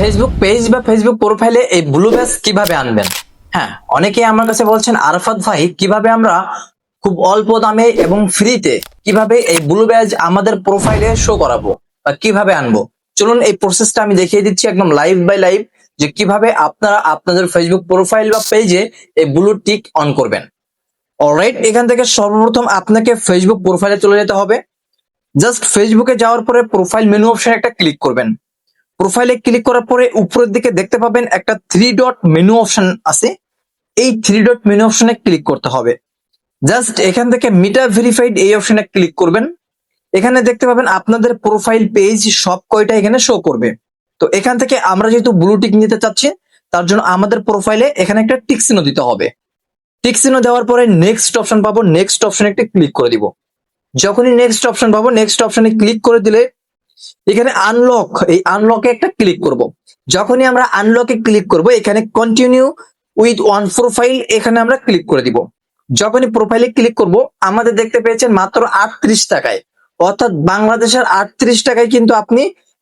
Facebook page বা Facebook প্রোফাইলে এই ব্লু ব্যাজ কিভাবে আনবেন? হ্যাঁ, অনেকেই আমার কাছে বলছেন আরাফাত ভাই কিভাবে আমরা খুব অল্প দামে এবং ফ্রিতে কিভাবে এই ব্লু ব্যাজ আমাদের প্রোফাইলে শো করাবো বা কিভাবে আনবো। চলুন এই প্রসেসটা আমি দেখিয়ে দিচ্ছি একদম লাইভ বাই লাইভ, যে কিভাবে আপনারা আপনাদের ফেসবুক প্রোফাইল বা পেজে এই ব্লু টিক অন করবেন। অলরাইট, এখান থেকে সর্বপ্রথম আপনাকে ফেসবুক প্রোফাইলে চলে যেতে হবে। জাস্ট ফেসবুকে যাওয়ার পরে প্রোফাইল মেনু অপশনে একটা ক্লিক করবেন। প্রোফাইলে ক্লিক করার পরে উপরের দিকে দেখতে পাবেন একটা 3 ডট মেনু অপশন আছে। এই 3 ডট মেনু অপশনে ক্লিক করতে হবে। জাস্ট এখান থেকে মিটা ভেরিফাইড এই অপশনে ক্লিক করবেন। এখানে দেখতে পাবেন আপনাদের প্রোফাইল পেজ সব কয়টা এখানে শো করবে। তো এখান থেকে আমরা যেহেতু ব্লু টিক নিতে চাচ্ছি, তার জন্য আমাদের প্রোফাইলে এখানে একটা টিক চিহ্ন দিতে হবে। টিক চিহ্ন দেওয়ার পরে নেক্সট অপশন পাবো, নেক্সট অপশনে একটা ক্লিক করে দিব। যখনই নেক্সট অপশন পাবো, নেক্সট অপশনে ক্লিক করে দিলে এখানে আনলক, এই আনলকে একটা ক্লিক করব। যখনই আমরা আনলকে ক্লিক করব, এখানে কন্টিনিউ উইথ ওয়ান প্রোফাইল এখানে আমরা ক্লিক করে দিব। যখনই প্রোফাইলে ক্লিক করব, আমাদের দেখতে পেয়েছেন মাত্র 38 টাকায়, অর্থাৎ বাংলাদেশের 38 টাকায় কিন্তু আপনি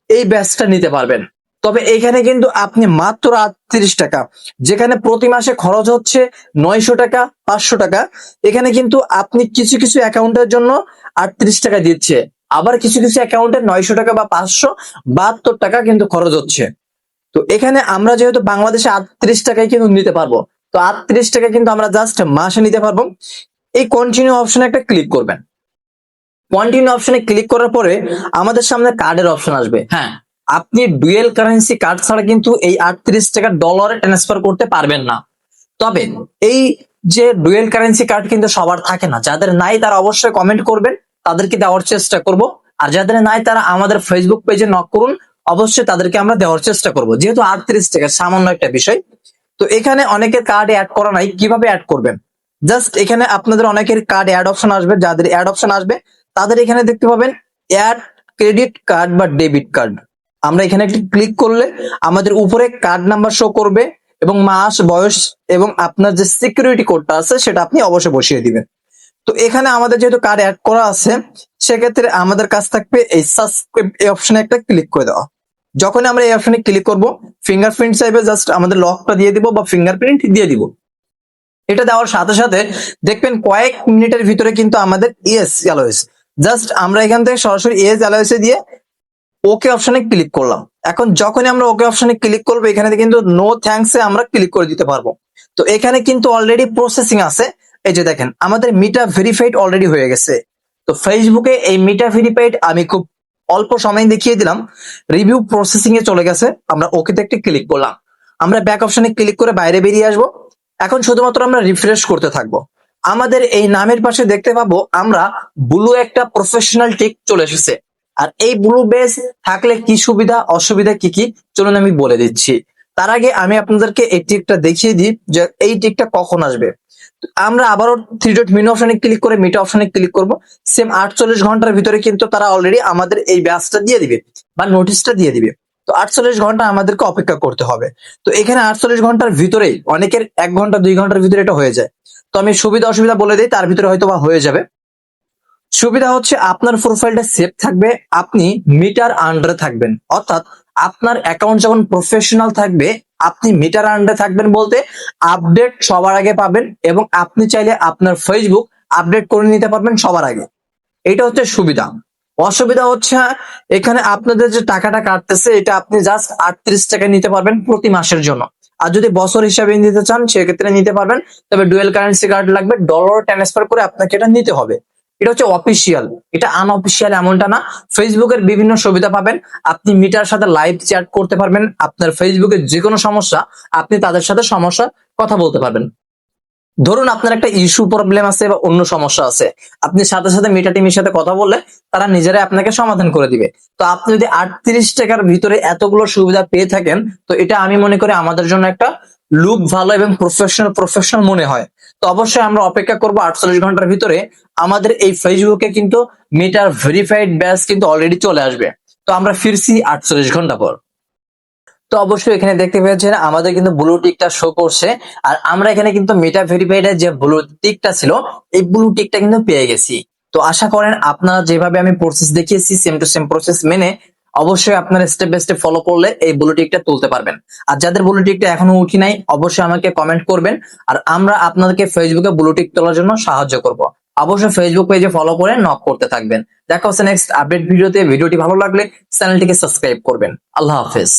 এই ব্যাচটা নিতে পারবেন। তবে এখানে কিন্তু আপনি মাত্র 38 টাকা, যেখানে প্রতি মাসে খরচ হচ্ছে 900 টাকা 500 টাকা, এখানে কিন্তু আপনি কিছু কিছু অ্যাকাউন্টের জন্য 38 টাকা দিচ্ছে, আবার কিছু কিছু অ্যাকাউন্টে 900 টাকা বা 572 টাকা কিন্তু খরচ হচ্ছে। তো এখানে আমরা যেহেতু বাংলাদেশে 38 টাকায় কিন্তু নিতে পারবো, তো 38 টাকা কিন্তু আমরা জাস্ট মাসে নিতে পারবো। এই কন্টিনিউ অপশনে একটা ক্লিক করবেন। কন্টিনিউ অপশনে ক্লিক করার পরে আমাদের সামনে কার্ডের অপশন আসবে। হ্যাঁ, আপনি ডুয়েল কারেন্সি কার্ড ছাড়া কিন্তু এই 38 টাকা ডলারে ট্রান্সফার করতে পারবেন না। তবে এই যে ডুয়েল কারেন্সি কার্ড কিন্তু সবার থাকে না, যাদের নাই তারা অবশ্যই কমেন্ট করবেন, তাদেরকে দেওয়ার চেষ্টা করব। আর যাদের নাই তারা আমাদের ফেসবুক পেজে নক করুন, অবশ্যই তাদেরকে আমরা দেওয়ার চেষ্টা করব, যেহেতু 38 টাকা সামান্য একটা বিষয়। তো এখানে অনেকের কার্ড অ্যাড করা নাই, কিভাবে অ্যাড করবেন? জাস্ট এখানে আপনাদের অনেকের কার্ড অ্যাড অপশন আসবে, যাদের অ্যাড অপশন আসবে তাদের এখানে দেখতে পাবেন অ্যাড ক্রেডিট কার্ড বা ডেবিট কার্ড। আমরা এখানে একটি ক্লিক করলে আমাদের উপরে কার্ড নাম্বার শো করবে এবং মাস, বয়স এবং আপনার যে সিকিউরিটি কোডটা আছে সেটা আপনি অবশ্যই বসিয়ে দিবেন। তো এখানে আমাদের যেহেতু কার্ড অ্যাড করা আছে, সেক্ষেত্রে আমাদের কাছ থাকবে এই সাবস্ক্রাইব এই অপশনে একটা ক্লিক করে দেওয়া। যখন আমরা এই অপশনে ক্লিক করব, ফিঙ্গারপ্রিন্ট চাইবে, জাস্ট আমাদের লকটা দিয়ে দিব বা ফিঙ্গারপ্রিন্ট দিয়ে দিব। এটা দেওয়ার সাথে সাথে দেখবেন কয়েক মিনিটের ভিতরে কিন্তু আমাদের ইয়েস অ্যালোয়েস, জাস্ট আমরা এখান থেকে সরাসরি ইয়েস অ্যালোয়েসে দিয়ে ওকে অপশনে ক্লিক করলাম। এখন যখনই আমরা ওকে অপশনে ক্লিক করবো, এখানে কিন্তু নো থ্যাঙ্কস এ আমরা ক্লিক করে দিতে পারবো। তো এখানে কিন্তু অলরেডি প্রসেসিং আছে। এই যে দেখেন আমাদের মিটা ভেরিফাইড অলরেডি হয়ে গেছে। তো ফেসবুকে এই মিটা ভেরিফাইড আমি খুব অল্প সময় দেখিয়ে দিলাম, রিভিউ প্রসেসিং এ চলে গেছে। আমরা ওকেতে একটি ক্লিক করলাম, আমরা ব্যাক অপশনে ক্লিক করে বাইরে বেরিয়ে আসবো। এখন শুধুমাত্র আমরা রিফ্রেশ করতে থাকবো। আমাদের এই নামের পাশে দেখতে পাবো আমরা ব্লু একটা প্রফেশনাল টিক চলে এসেছে। আর এই ব্লু বেস থাকলে কি সুবিধা অসুবিধা কি কি, চলুন আমি বলে দিচ্ছি। তার আগে আমি আপনাদেরকে এই টিকটা দেখিয়ে দিই যে এই টিকটা কখন আসবে। আমরা আবারও 3 ডট মেনু অপশনে ক্লিক করে মিটা অপশনে ক্লিক করব। সেম 48 ঘন্টার ভিতরে কিন্তু তারা অলরেডি আমাদের এই ব্যাচটা দিয়ে দিবে বা নোটিশটা দিয়ে দিবে। তো 48 ঘন্টা আমাদেরকে অপেক্ষা করতে হবে। তো এখানে 48 ঘন্টার ভিতরেই, অনেকের 1 ঘন্টা 2 ঘন্টার ভিতরে এটা হয়ে যায়। তো আমি সুবিধা অসুবিধা বলে দিই, তার ভিতরে হয়তো বা হয়ে যাবে। সুবিধা হচ্ছে আপনার প্রোফাইলটা সেভ থাকবে, আপনি মিটার আন্ডারে থাকবেন, অর্থাৎ আপনার অ্যাকাউন্ট যখন প্রফেশনাল থাকবে আপনি মিটার আন্ডারে থাকবেন, বলতে আপডেট সবার আগে পাবেন এবং আপনি চাইলে আপনার ফেসবুক আপডেট করে নিতে পারবেন সবার আগে। এটা হচ্ছে সুবিধা। অসুবিধা হচ্ছে এখানে আপনাদের যে টাকাটা কাটতেছে, এটা আপনি জাস্ট 38 টাকা নিতে পারবেন প্রতি মাসের জন্য। আর যদি বছর হিসাবে নিতে চান সেক্ষেত্রে নিতে পারবেন, তবে ডুয়েল কারেন্সি কার্ড লাগবে, ডলার ট্রান্সফার করে আপনাকে এটা নিতে হবে। এটা হচ্ছে অফিসিয়াল, এটা আনঅফিসিয়াল এমনটা না। ফেসবুকের বিভিন্ন সুবিধা পাবেন, আপনি মিটার সাথে লাইভ চ্যাট করতে পারবেন, আপনার ফেসবুকের যে কোনো সমস্যা আপনি তাদের সাথে সমস্যা কথা বলতে পারবেন। ধরুন আপনার একটা ইস্যু প্রবলেম আছে বা অন্য সমস্যা আছে, আপনি সাথে সাথে মিটা টিমের সাথে কথা বললে তারা নিজেরাই আপনাকে সমাধান করে দিবে। তো আপনি যদি 38 টাকার ভিতরে এতগুলো সুবিধা পেয়ে থাকেন, তো এটা আমি মনে করি আমাদের জন্য একটা লুক ভালো এবং প্রফেশনাল মনে হয়। তো অবশ্যই আমরা অপেক্ষা করব 48 ঘন্টার ভিতরে আমাদের এই ফেসবুকে কিন্তু মিটার ভেরিফাইড ব্যাচ কিন্তু অলরেডি চলে আসবে। তো আমরা ফিরছি 48 ঘন্টা পর। তো অবশ্যই এখানে দেখতে পেয়েছেন আমাদের কিন্তু ব্লু টিকটা শো করছে। আর আমরা এখানে কিন্তু মেটা ভেরিফাইডের যে ব্লু টিকটা ছিল, এই ব্লু টিকটা কিন্তু পেয়ে গেছি। তো আশা করেন আপনারা যেভাবে আমি প্রসেস দেখিয়েছি সেম টু সেম প্রসেস মেনে অবশ্যই আপনারা স্টেপ বাই স্টেপ ফলো করলে এই ব্লু টিকটা তুলতে পারবেন। আর যাদের ব্লু টিকটা এখনো উঠি নাই অবশ্যই আমাকে কমেন্ট করবেন, আর আমরা আপনাদেরকে ফেসবুকে ব্লু টিক তোলার জন্য সাহায্য করব। অবশ্যই ফেসবুক পেজে ফলো করে নক করতে থাকবেন। দেখা হচ্ছে নেক্সট আপডেট ভিডিওতে। ভিডিওটি ভালো লাগলে চ্যানেলটিকে সাবস্ক্রাইব করবেন। আল্লাহ হাফেজ।